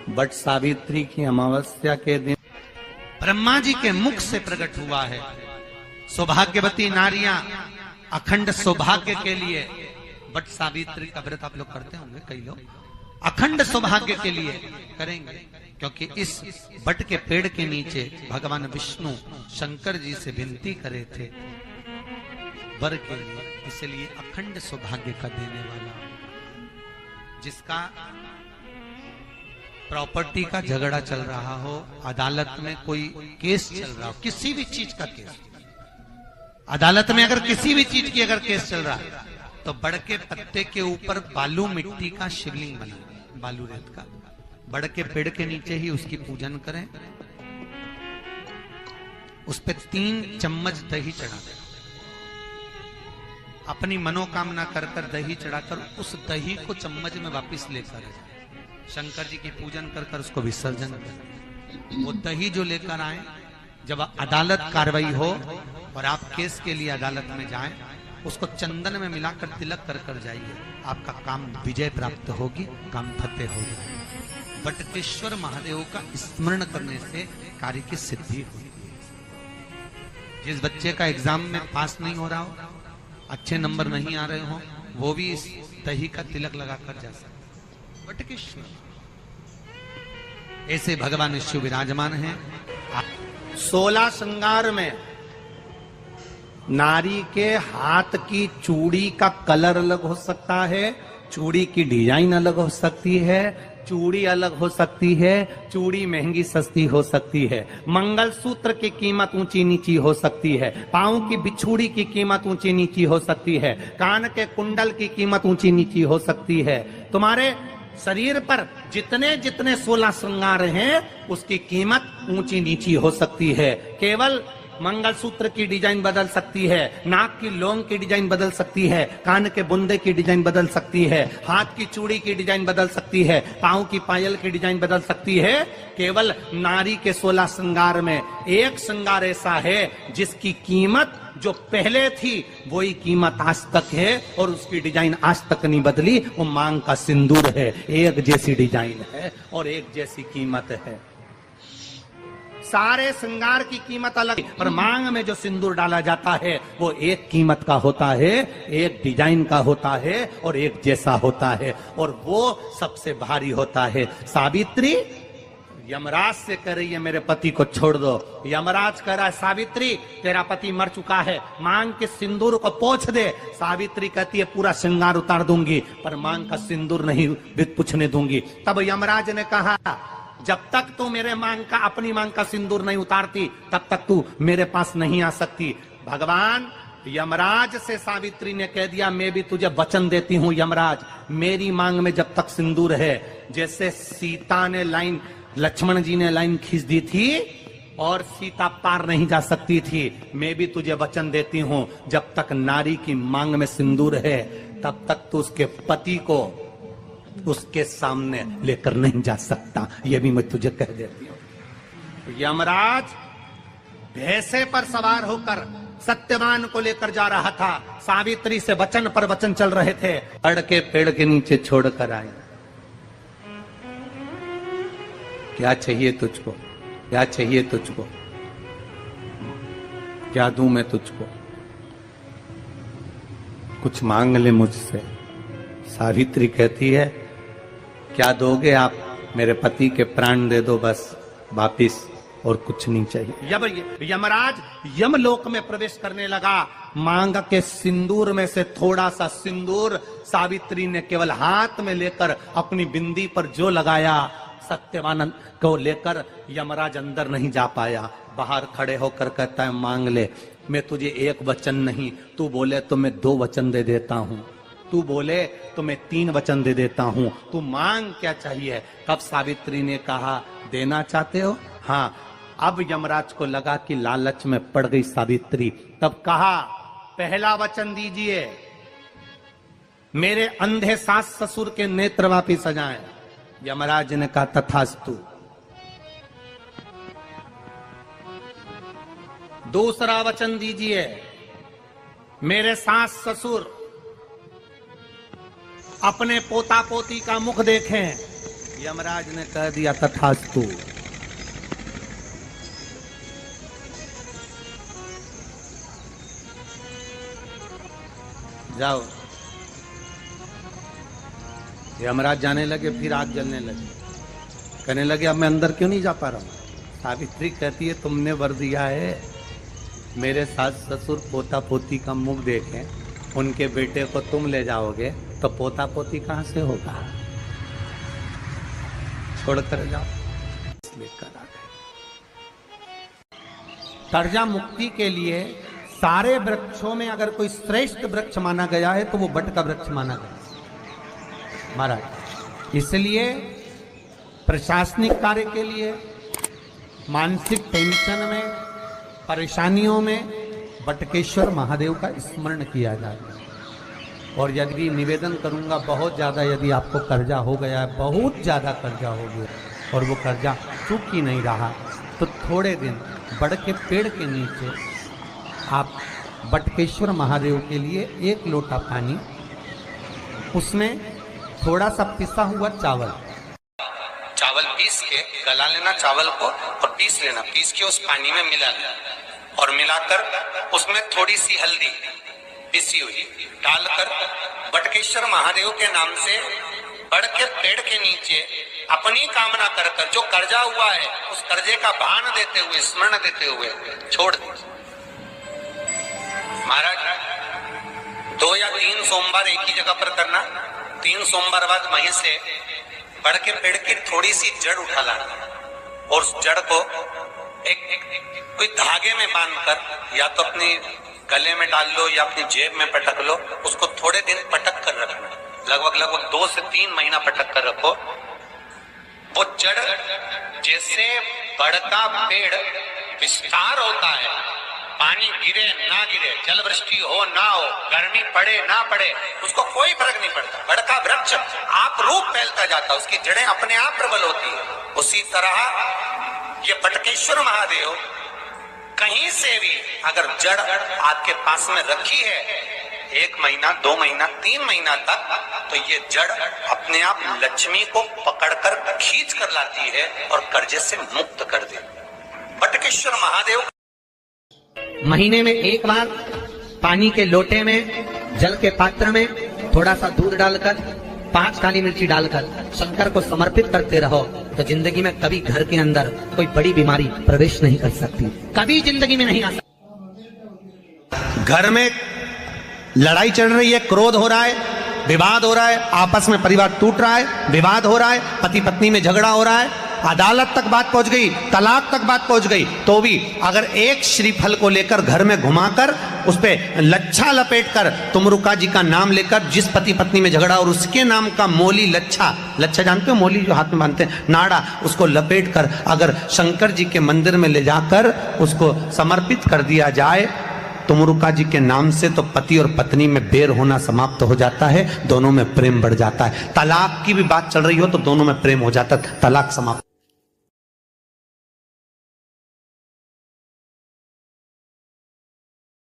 But Savitri की अमावस्या के दिन ब्रह्मा जी के मुख से प्रकट हुआ है। सौभाग्यवती नारियां अखंड सौभाग्य के लिए बट सावित्री का व्रत आप लोग करते होंगे, कई लोग अखंड सौभाग्य के लिए करेंगे, क्योंकि इस बट के पेड़ के नीचे भगवान विष्णु शंकर जी से विनती करे थे वर के लिए, इसलिए अखंड सौभाग्य का देने वाला, जिसका प्रॉपर्टी का झगड़ा चल रहा हो, अदालत में कोई केस चल रहा हो, किसी भी चीज का केस, अदालत में अगर किसी भी चीज की अगर केस चल रहा है तो बड़ के पत्ते के ऊपर बालू मिट्टी का शिवलिंग बना, बालू रेत का, बड़ के पेड़ के नीचे ही उसकी पूजन करें, उस पे 3 चम्मच दही चढ़ा दें, अपनी मनोकामना कर कर दही चढ़ाकर उस दही को चम्मच में वापस लेकर शंकर जी की पूजन कर कर उसको विसर्जन करें। वो दही जो लेकर आए, जब अदालत कार्रवाई हो और आप केस के लिए अदालत में जाएं, उसको चंदन में मिलाकर तिलक कर कर जाइए, आपका काम विजय प्राप्त होगी, काम फतेह हो जाएगा। बटकेश्वर महादेव का स्मरण करने से कार्य की सिद्धि होगी। जिस बच्चे का एग्जाम में पास नहीं हो रहा हो, अच्छे नंबर नहीं आ रहे हो, वो भी इस दही का तिलक लगाकर जा सकते। बटकेश्वर ऐसे भगवान शिव विराजमान हैं। 16 श्रृंगार में नारी के हाथ की चूड़ी का कलर अलग हो सकता है, चूड़ी की डिजाइन अलग हो सकती है, चूड़ी अलग हो सकती है, चूड़ी महंगी सस्ती हो सकती है, मंगलसूत्र की कीमत ऊंची नीची हो सकती है, पांव की बिछुड़ी की कीमत ऊंची नीची हो सकती है, कान के कुंडल की कीमत ऊंची नीची हो सकती है। तुम्हारे शरीर पर जितने जितने 16 श्रृंगार हैं उसकी कीमत ऊंची नीची हो सकती है। केवल मंगलसूत्र की डिजाइन बदल सकती है, नाक की लौंग की डिजाइन बदल सकती है, कान के बुंदे की डिजाइन बदल सकती है, हाथ की चूड़ी की डिजाइन बदल सकती है, पांव की पायल की डिजाइन बदल सकती है। केवल नारी के 16 श्रृंगार में एक श्रृंगार ऐसा है जिसकी कीमत जो पहले थी वही कीमत आज तक है और उसकी डिजाइन आज तक नहीं बदली। वो मांग का सिंदूर है, एक जैसी डिजाइन है और एक जैसी कीमत है। सारे श्रृंगार की कीमत अलग, पर मांग में जो सिंदूर डाला जाता है वो एक कीमत का होता है, एक डिजाइन का होता है और एक जैसा होता है, और वो सबसे भारी होता है। सावित्री यमराज से कह रही है मेरे पति को छोड़ दो। यमराज कह रहा है सावित्री तेरा पति मर चुका है, मांग के सिंदूर को पोंछ दे। सावित्री कहती है पूरा श्रृंगार उतार दूंगी पर मांग का सिंदूर नहीं पूछने दूंगी। तब यमराज ने कहा जब तक तू मेरे मांग का अपनी मांग का सिंदूर नहीं उतारती तब तक तू मेरे पास नहीं आ सकती। भगवान यमराज से सावित्री ने कह दिया मैं भी तुझे वचन देती हूं यमराज, मेरी मांग में जब तक सिंदूर है, जैसे सीता ने लाइन, लक्ष्मण जी ने लाइन खींच दी थी और सीता पार नहीं जा सकती थी, मैं भी तुझे वचन देती हूं जब तक नारी की मांग में सिंदूर है तब तक तू उसके पति को उसके सामने लेकर नहीं जा सकता, ये भी मैं तुझे कह देती हूं। यमराज भैंसे पर सवार होकर सत्यवान को लेकर जा रहा था, सावित्री से वचन पर वचन चल रहे थे, अड़ के पेड़ के नीचे छोड़कर आए। क्या चाहिए तुझको, क्या चाहिए तुझको, क्या दूं मैं तुझको, कुछ मांग ले मुझसे। सावित्री कहती है क्या दोगे आप, मेरे पति के प्राण दे दो बस वापिस, और कुछ नहीं चाहिए। यमराज यमलोक में प्रवेश करने लगा, मांग के सिंदूर में से थोड़ा सा सिंदूर सावित्री ने केवल हाथ में लेकर अपनी बिंदी पर जो लगाया, सत्यवानंद को लेकर यमराज अंदर नहीं जा पाया। बाहर खड़े होकर कहता है मांग ले, मैं तुझे एक वचन नहीं, तू बोले तो मैं 2 वचन दे देता हूं, तू बोले तो मैं 3 वचन दे देता हूं, तू मांग क्या चाहिए। तब सावित्री ने कहा देना चाहते हो, हाँ। अब यमराज को लगा कि लालच में पड़ गई सावित्री, तब कहा पहला वचन दीजिए, मेरे अंधे सास ससुर के नेत्र वापिस आ जाएं। यमराज ने कहा तथास्तु। दूसरा वचन दीजिए, मेरे सास ससुर अपने पोता पोती का मुख देखें। यमराज ने कह दिया तथास्तु। जाओ। यमराज जाने लगे, फिर आग जलने लगी। कहने लगे अब मैं अंदर क्यों नहीं जा पा रहा हूं। सावित्री कहती है तुमने वर दिया है, मेरे सास ससुर पोता पोती का मुख देखें, उनके बेटे को तुम ले जाओगे तो पोता पोती कहां से होगा, छोड़कर जाओ। लेकर आ गए। कर्जा मुक्ति के लिए सारे वृक्षों में अगर कोई श्रेष्ठ वृक्ष माना गया है तो वो बट का वृक्ष माना गया महाराज। इसलिए प्रशासनिक कार्य के लिए, मानसिक टेंशन में, परेशानियों में बटकेश्वर महादेव का स्मरण किया जाए। और यदि निवेदन करूंगा, बहुत ज़्यादा यदि आपको कर्जा हो गया है, बहुत ज़्यादा कर्जा हो गया और वो कर्जा चूक ही नहीं रहा, तो थोड़े दिन बड़ के पेड़ के नीचे आप बटकेश्वर महादेव के लिए 1 लोटा पानी, उसमें थोड़ा सा पिसा हुआ चावल पीस के गला लेना चावल को और पीस लेना, पीस के उस पानी में मिला लेना और मिलाकर उसमें थोड़ी सी हल्दी पिसी हुई डालकर बटकेश्वर महादेव के नाम से बड़ के पेड़ के नीचे अपनी कामना कर कर जो कर्जा हुआ है उस कर्जे का भान देते हुए, स्मरण देते हुए छोड़ दीजिए। महाराज 2 या 3 सोमवार एक ही जगह पर करना। 3 सोमवार बाद वहीं से बड़ के पेड़ की थोड़ी सी जड़ उठा लाना और उस जड़ को कोई धागे में बांधकर या तो अपने गले में डाल लो या अपनी जेब में पटक लो, उसको थोड़े दिन पटक कर रखना, लगभग 2 से 3 महीना पटक कर रखो। वो जड़ जैसे बड़ का पेड़ विस्तार होता है, पानी गिरे ना गिरे, जल वृष्टि हो ना हो, गर्मी पड़े ना पड़े, उसको कोई फर्क नहीं पड़ता। बड़ का वृक्ष आप रूप फैलता जाता, उसकी जड़ें अपने आप प्रबल होती है। उसी तरह ये बटकेश्वर महादेव कहीं से भी अगर जड़ आपके पास में रखी है 1 महीना, 2 महीना, 3 महीना तक, तो ये जड़ अपने आप लक्ष्मी को पकड़कर खींच कर लाती है और कर्जे से मुक्त कर दे। बटकेश्वर महादेव महीने में 1 बार पानी के लोटे में, जल के पात्र में थोड़ा सा दूध डालकर, 5 काली मिर्ची डालकर शंकर को समर्पित करते रहो, तो जिंदगी में कभी घर के अंदर कोई बड़ी बीमारी प्रवेश नहीं कर सकती, कभी जिंदगी में नहीं आ सकती। घर में लड़ाई चल रही है, क्रोध हो रहा है, विवाद हो रहा है, आपस में परिवार टूट रहा है, विवाद हो रहा है, पति पत्नी में झगड़ा हो रहा है, अदालत तक बात पहुंच गई, तलाक तक बात पहुंच गई, तो भी अगर एक श्रीफल को लेकर घर में घुमाकर उस पे लच्छा लपेटकर तुमरुका जी का नाम लेकर, जिस पति पत्नी में झगड़ा और उसके नाम का मोली लच्छा जानते हो, मोली जो हाथ में बांधते हैं, नाड़ा, उसको लपेट कर अगर शंकर जी के मंदिर में ले जाकर उसको समर्पित कर दिया जाए तुमरुका जी के नाम से, तो पति और पत्नी में बैर होना समाप्त हो जाता है, दोनों में प्रेम बढ़ जाता है। तलाक की भी बात चल रही हो तो दोनों में प्रेम हो जाता है, तलाक समाप्त।